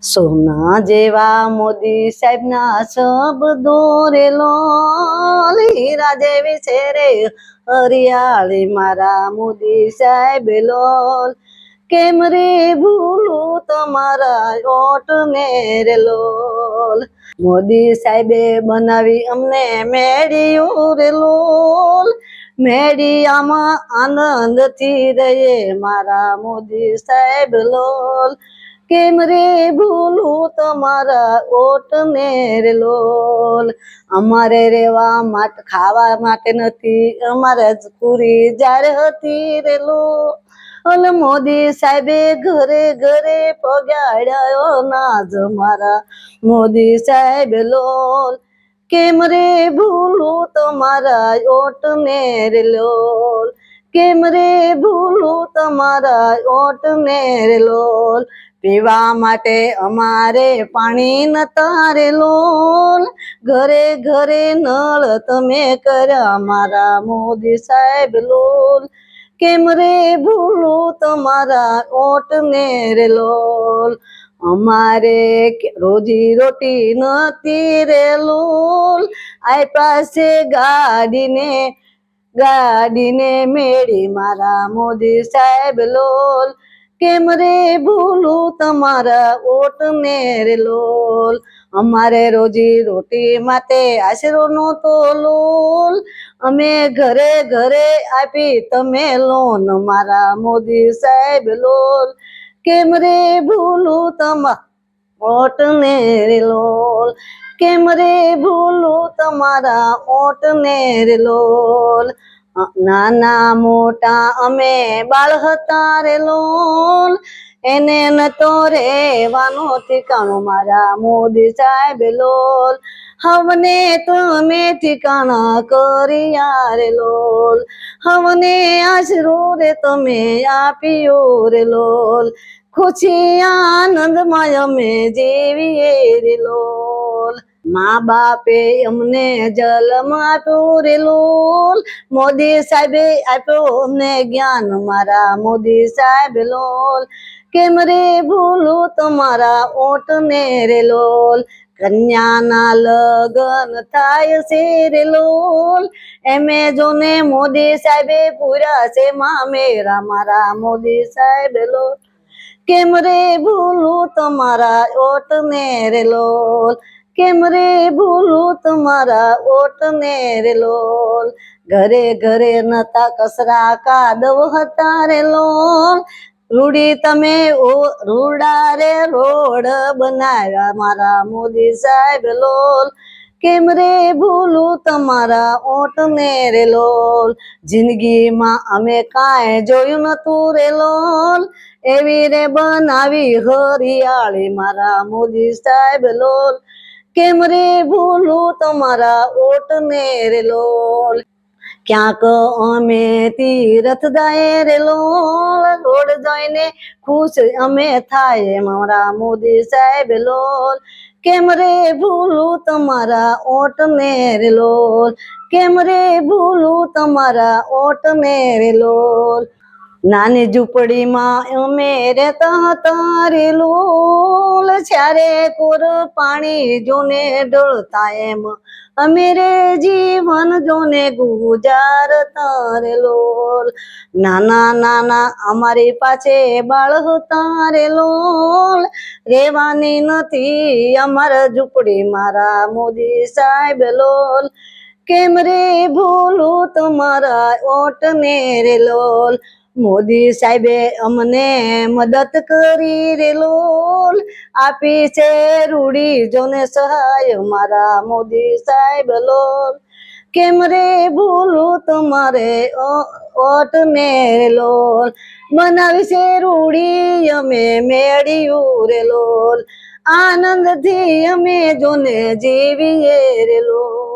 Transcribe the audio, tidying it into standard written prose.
સોના જેવા મોદી સાહેબ ના શબ્દો રે લોલ, હીરા જેવી છે રે હરિયાળી મારા મોદી સાહેબ લોલ, કેમ રે ભૂલું તમારા ઓટ ને રે લોલ. મોદી સાહેબે બનાવી અમને મેળ્યું રે લોલ, મેળિયામાં આનંદથી રહીએ મારા મોદી સાહેબ લોલ, કેમ રે ભૂલું તમારા ઓટ ને રે લોલ. અમારે રેવા માટે ખાવા માટે નથી, અમારે પૂરી જાર હતી રે લોલ, મોદી સાહેબે ઘરે ઘરે પગાડ્યો નાજ મારા મોદી સાહેબ લોલ, કેમ રે ભૂલું તમારા ઓટ ને રે લોલ, કેમ રે ભૂલું તમારા ઓટ ને રે લોલ. પીવા માટે અમારે પાણી નતા રે લોલ, ઘરે ઘરે નળ તમે કર્યા મારા મોદી સાહેબ લોલ, કેમ રે ભૂલું તમારા ઓટ ને રે લોલ. અમારે રોજી રોટી નતી રે લોલ, આ પાસે ગાડીને મેળી મારા મોદી સાહેબ લોલ, કેમ રે ભૂલું તમારા ઓટ ને રે લોલ. અમારે રોજી રોટી માટે આશરો નહોતો લોલ, અમે ઘરે ઘરે આપી તમે લોન મારા મોદી સાહેબ લોલ, કેમ રે ભૂલું તમારા ઓટ ને રે લોલ, કેમ રે ભૂલું તમારા ઓટ ને રે લોલ. નાના મોટા અમે બાળ હતા રે લોલ, એને નતો રેવાનું ઠીકાણું મારા મોદી સાહેબ લોલ, હવને તમે ઠીકાણા કર્યા રે લોલ, હવને આશરો રે તમે આપ્યો રે લોલ, ખુશી આનંદમાં અમે જીવીએ રે લોલ. મા બાપે અમને જન્મ આપ્યો રે લોલ, મોદી સાહેબે આપ્યો અમને જ્ઞાન મારા મોદી સાહેબ લોલ, કેમ રે ભૂલું તમારા ઓટ ને રે લોલ. કન્યાના લગન થાય છે રે લોલ, એમે જોને મોદી સાહેબે પૂર્યા છે મામેરા મારા મોદી સાહેબ લોલ, કેમ રે ભૂલું તમારા ઓટ ને રે લોલ, કેમ રે ભૂલું તમારા ઓટ ને રે લોલ. ઘરે ઘરે નતા કસરા કાદવ હતા રે લોલ, રૂડી તમે રૂડા રે રોડ બનાવ્યા મારા મોદી સાહેબ લોલ, કેમ રે ભૂલું તમારા ઓટ ને રે લોલ. જિંદગીમાં અમે કાંઈ જોયું નતું રે લોલ, એવી રે બનાવી હરિયાળી મારા મોદી સાહેબ લોલ, કેમ રે ભૂલું તમારા ઓટ ને રે લોલ. ક્યાંક અમે તીરથ જાય રે લોલ, રોડ જોઈને ખુશ અમે થાય મારા મોદી સાહેબ લોલ, કેમ રે ભૂલું તમારા ઓટ ને રે લોલ, કેમ રે ભૂલું તમારા ઓટ ને રે લોલ. નાની ઝૂંપડીમાં અમે રહેતા હતા રે લોલ, જ્યારે કોર પાણી જોને ઢળતા એમ અમે રે જીવન જોને ગુજારતા રે લોલ. નાના નાના અમારી પાસે બાળ હતા રે લોલ, રેવાની નથી અમારા ઝૂંપડી મારા મોદી સાહેબ લોલ, કેમ રે ભૂલું તમારા ઓટ ને રે લોલ. મોદી સાહેબે અમને મદદ કરી રે લોલ, આપી છે રૂડી જોને સહાય મારા મોદી સાહેબ લોલ, કેમ રે ભૂલું તમારે ઓટ ને રે લોલ. બનાવી છે રૂડી અમે મેળ્યું રે લોલ, આનંદથી અમે જોને જીવીએ રે લોલ.